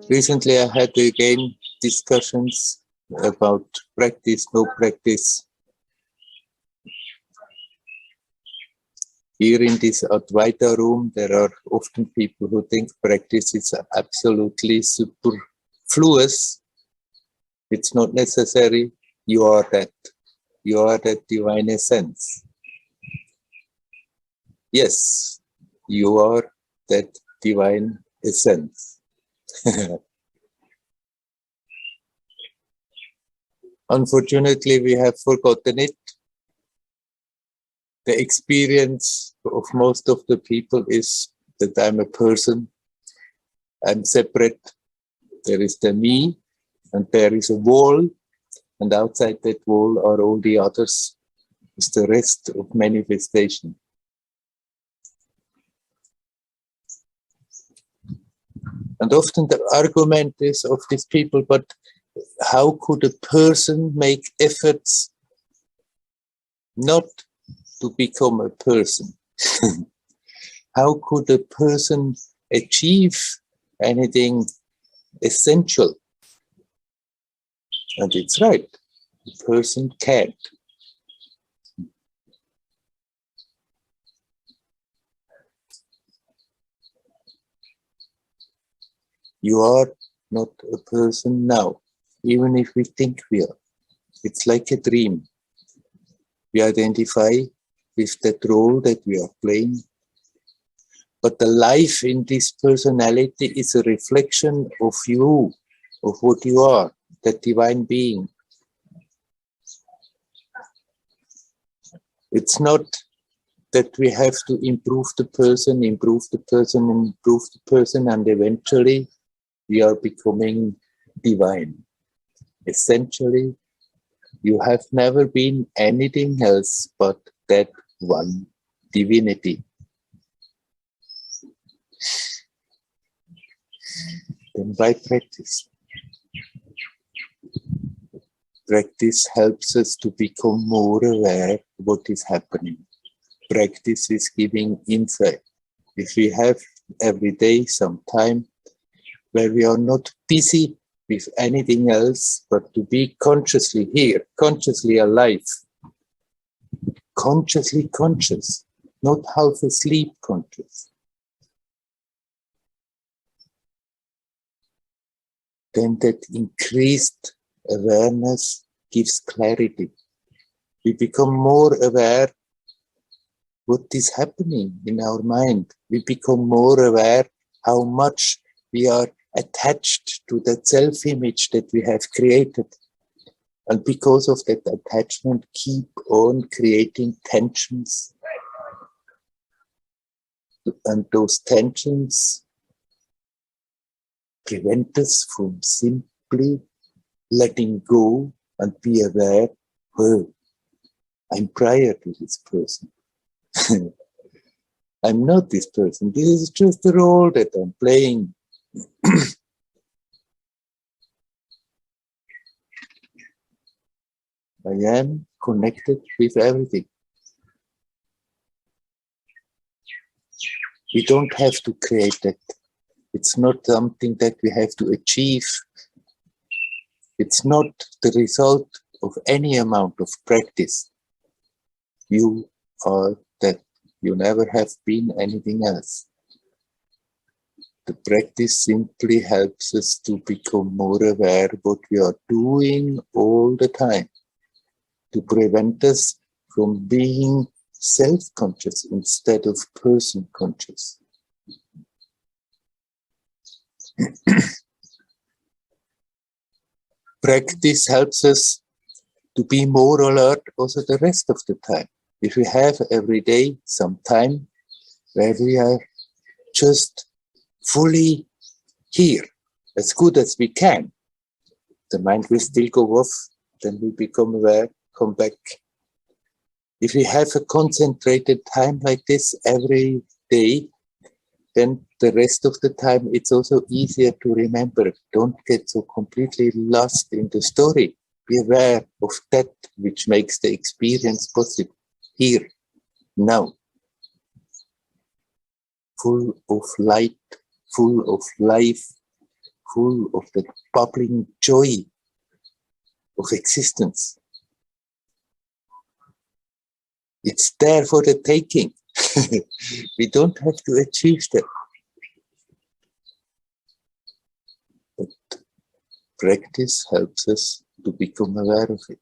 Recently I had again discussions about practice, no practice. Here in this Advaita room, there are often people who think practice is absolutely superfluous. It's not necessary. You are that. You are that divine essence. Yes, you are that divine essence. Unfortunately, we have forgotten it. The experience of most of the people is that I'm a person, I'm separate. There is the me, and there is a wall, and outside that wall are all the others. It's the rest of manifestation. And often the argument is of these people, but how could a person make efforts not to become a person? How could a person achieve anything essential? And it's right, a person can't. You are not a person now, even if we think we are. It's like a dream. We identify with that role that we are playing. But the life in this personality is a reflection of you, of what you are, that divine being. It's not that we have to improve the person, and eventually we are becoming divine. Essentially, you have never been anything else but that one divinity. Then why practice? Practice helps us to become more aware of what is happening. Practice is giving insight. If we have every day some time where we are not busy with anything else, but to be consciously here, consciously alive, consciously conscious, not half asleep conscious, then that increased awareness gives clarity. We become more aware what is happening in our mind. We become more aware how much we are attached to that self-image that we have created. And because of that attachment, keep on creating tensions. And those tensions prevent us from simply letting go and be aware, oh, I'm prior to this person. I'm not this person. This is just the role that I'm playing. I am connected with everything. We don't have to create that. It's not something that we have to achieve. It's not the result of any amount of practice. You are that. You never have been anything else. The practice simply helps us to become more aware of what we are doing all the time, to prevent us from being self-conscious instead of person-conscious. Practice helps us to be more alert also the rest of the time. If we have every day some time where we are just fully here, as good as we can, the mind will still go off, then we become aware, come back. If we have a concentrated time like this every day, then the rest of the time it's also easier to remember. Don't get so completely lost in the story. Be aware of that which makes the experience possible. Here, now. Full of light, full of life, full of that bubbling joy of existence. It's there for the taking. We don't have to achieve that. But practice helps us to become aware of it.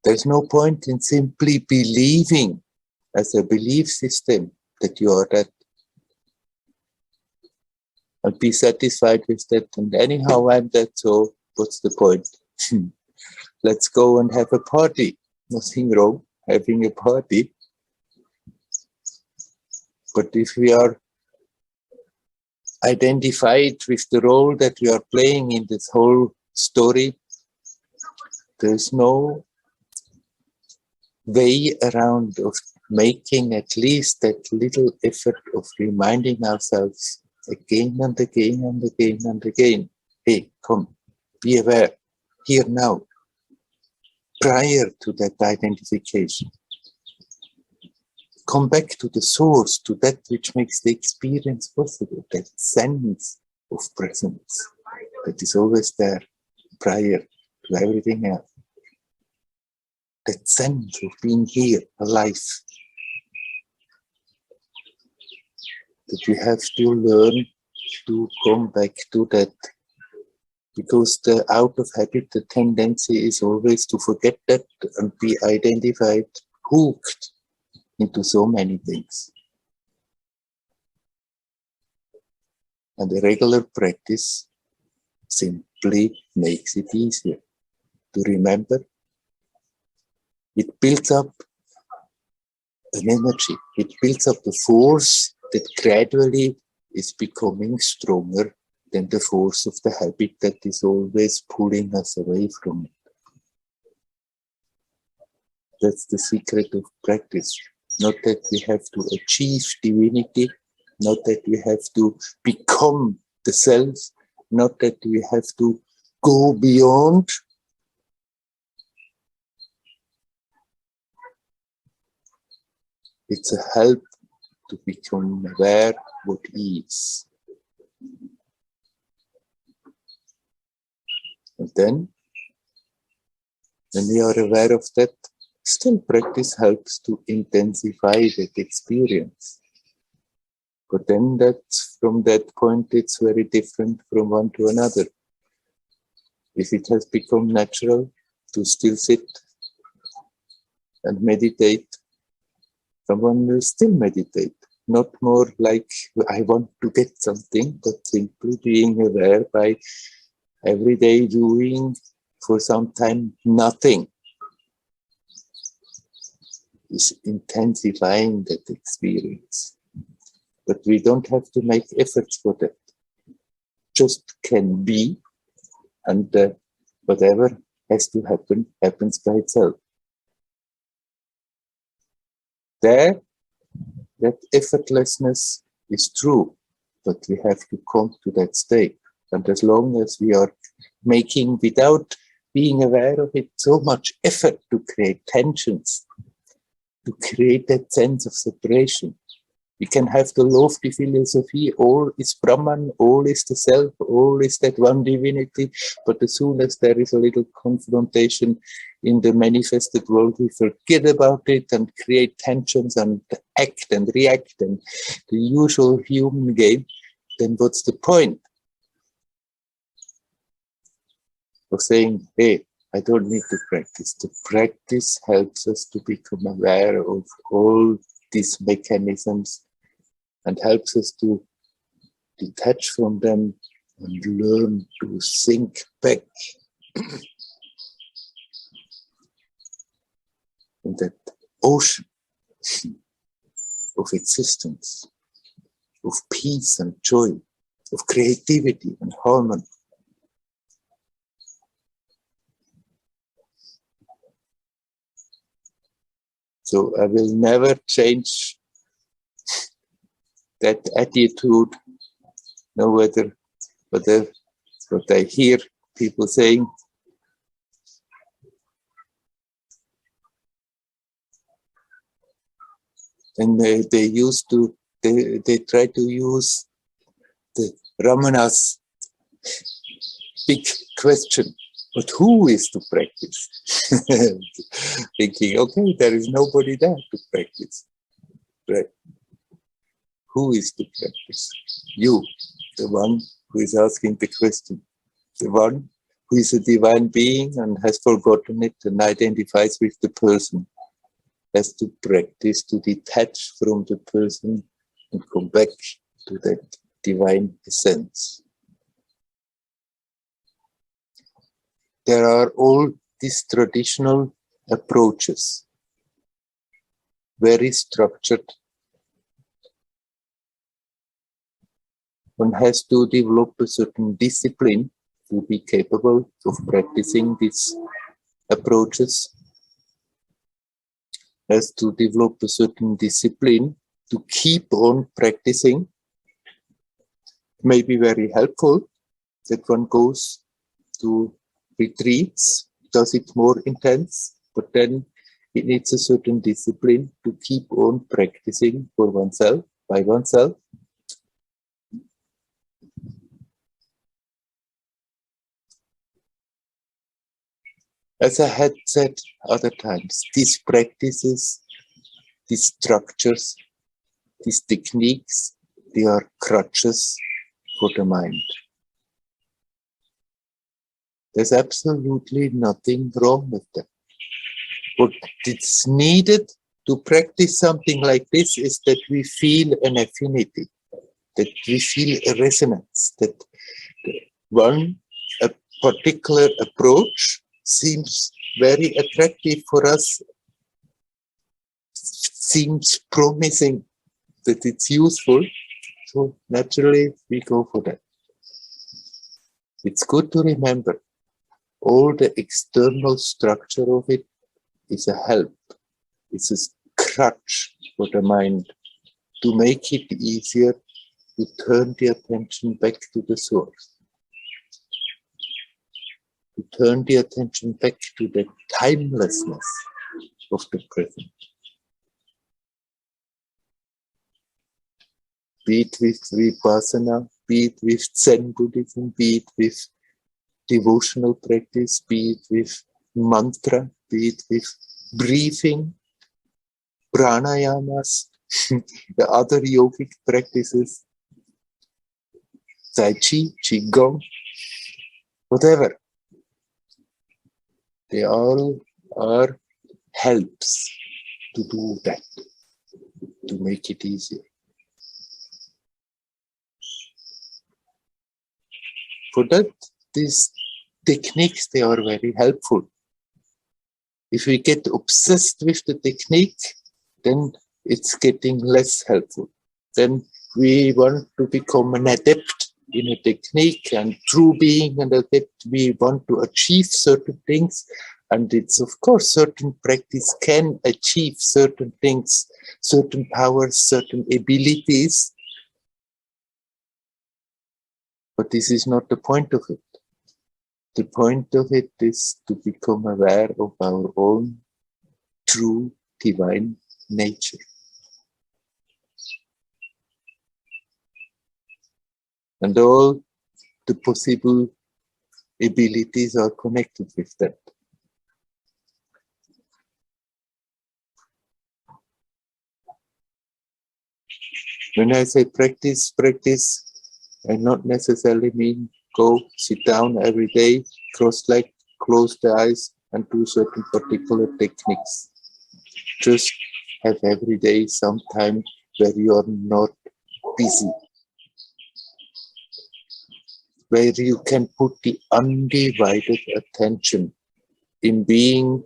There's no point in simply believing as a belief system that you are that, and be satisfied with that. And anyhow, I'm that, so what's the point? Let's go and have a party. Nothing wrong having a party. But if we are identified with the role that we are playing in this whole story, there's no way around of making at least that little effort of reminding ourselves again and again and again and again. Hey, come, be aware, here now, prior to that identification. Come back to the source, to that which makes the experience possible, that sense of presence that is always there prior to everything else. That sense of being here, alive. That we have to learn to come back to that. Because out of habit, the tendency is always to forget that and be identified, hooked into so many things. And the regular practice simply makes it easier to remember. It builds up an energy. It builds up the force that gradually is becoming stronger than the force of the habit that is always pulling us away from it. That's the secret of practice. Not that we have to achieve divinity, not that we have to become the self, not that we have to go beyond. It's a help to become aware what is. And then, when we are aware of that, still practice helps to intensify that experience. But then from that point, it's very different from one to another. If it has become natural to still sit and meditate, someone will still meditate. Not more like, I want to get something, but simply being aware by every day doing for some time nothing. Is intensifying that experience. But we don't have to make efforts for that. Just can be, and whatever has to happen, happens by itself. There, that effortlessness is true, but we have to come to that state. And as long as we are making, without being aware of it, so much effort to create tensions, to create that sense of separation. We can have the lofty philosophy, all is Brahman, all is the self, all is that one divinity, but as soon as there is a little confrontation in the manifested world, we forget about it and create tensions and act and react and the usual human game. Then what's the point of saying, hey, I don't need to practice. The practice helps us to become aware of all these mechanisms and helps us to detach from them and learn to sink back in that ocean of existence, of peace and joy, of creativity and harmony. So I will never change that attitude, no matter what I hear people saying. And they try to use the Ramana's big question, but who is to practice? Thinking, okay, there is nobody there to practice. Right? Who is to practice? You, the one who is asking the question, the one who is a divine being and has forgotten it and identifies with the person, has to practice to detach from the person and come back to that divine essence. There are all these traditional approaches, very structured. One has to develop a certain discipline to be capable of practicing these approaches. Has to develop a certain discipline to keep on practicing. It may be very helpful that one goes to retreats, does it more intense, but then it needs a certain discipline to keep on practicing for oneself, by oneself. As I had said other times, these practices, these structures, these techniques, they are crutches for the mind. There's absolutely nothing wrong with them. What is needed to practice something like this is that we feel an affinity, that we feel a resonance, that a particular approach seems very attractive for us, seems promising, that it's useful, so naturally we go for that. It's good to remember all the external structure of it is a help, it's a crutch for the mind to make it easier to turn the attention back to the source. To turn the attention back to the timelessness of the present. Be it with Vipassana, be it with Zen Buddhism, be it with devotional practice, be it with mantra, be it with breathing, pranayamas, the other yogic practices, Tai Chi, Qigong, whatever. They all are helps to do that, to make it easier. For that, these techniques, they are very helpful. If we get obsessed with the technique, then it's getting less helpful. Then we want to become an adept in a technique, and through being an adept, we want to achieve certain things. And it's, of course, certain practice can achieve certain things, certain powers, certain abilities. But this is not the point of it. The point of it is to become aware of our own true divine nature. And all the possible abilities are connected with that. When I say practice, I not necessarily mean go sit down every day, cross-legged, close the eyes, and do certain particular techniques. Just have every day some time where you are not busy, where you can put the undivided attention in being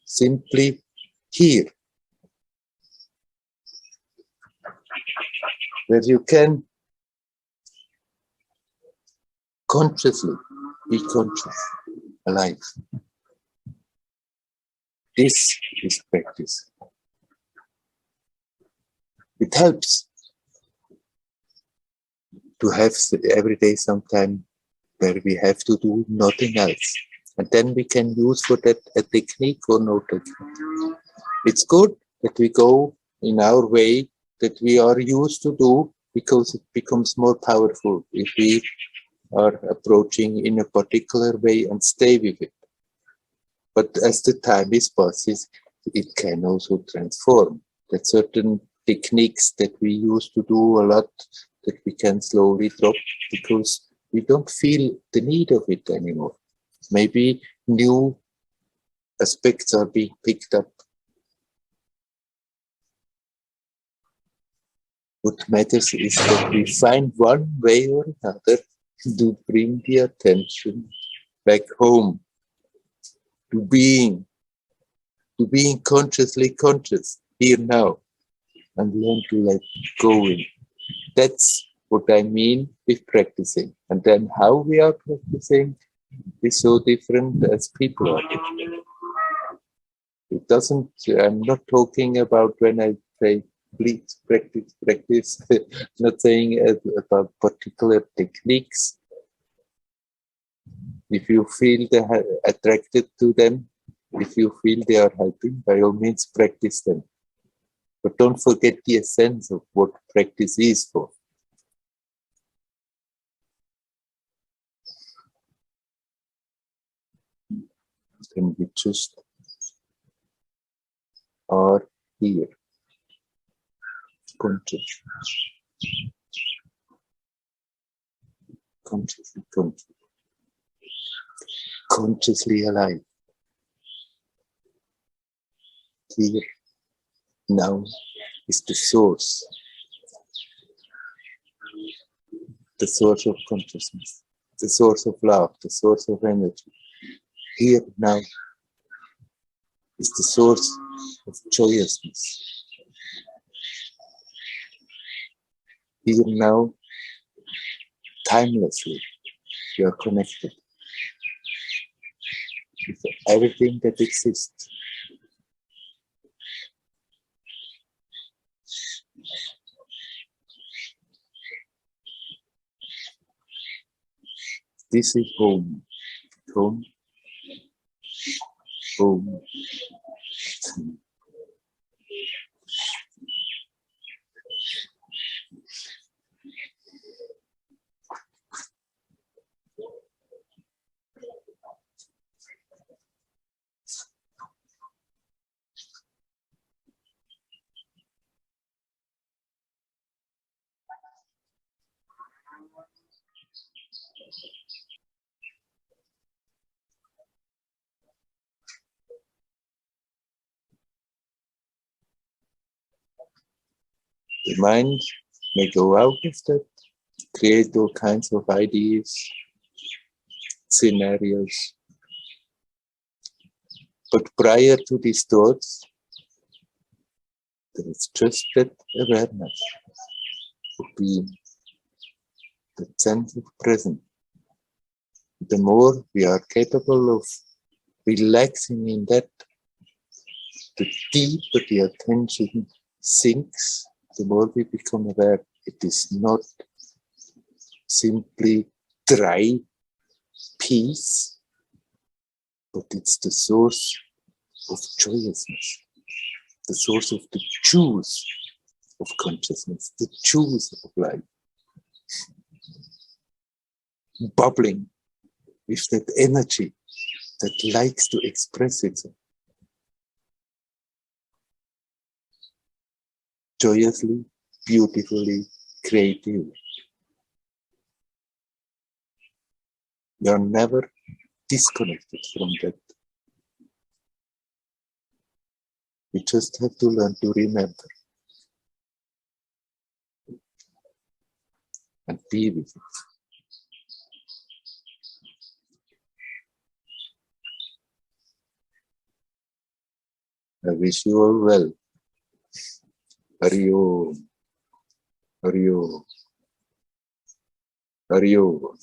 simply here, where you can consciously be conscious, alive. This is practice. It helps to have every day some time where we have to do nothing else. And then we can use for that a technique or no technique. It's good that we go in our way that we are used to do, because it becomes more powerful if we are approaching in a particular way and stay with it. But as the time is passes, it can also transform. That certain techniques that we used to do a lot, that we can slowly drop because we don't feel the need of it anymore. Maybe new aspects are being picked up. What matters is that we find one way or another to bring the attention back home, to being consciously conscious here now, and learn to let go in. That's what I mean with practicing. And then how we are practicing is so different as people are different. It doesn't, I'm not talking about when I say please practice, not saying about particular techniques. If you feel attracted to them, if you feel they are helping, by all means practice them. But don't forget the essence of what practice is for. Then we just are here, conscious, consciously alive. Here, now, is the source of consciousness, the source of love, the source of energy. Here, now, is the source of joyousness. Here, now, timelessly, you are connected with everything that exists. This is home, home, home. The mind may go out of that, create all kinds of ideas, scenarios. But prior to these thoughts, there is just that awareness of being, that sense of presence. The more we are capable of relaxing in that, the deeper the attention sinks, the more we become aware it is not simply dry peace, but it's the source of joyousness, the source of the juice of consciousness, the juice of life, bubbling with that energy that likes to express itself. Joyously, beautifully, creatively. You are never disconnected from that. You just have to learn to remember and be with it. I wish you all well. Hari Om. Hari Om. Hari Om.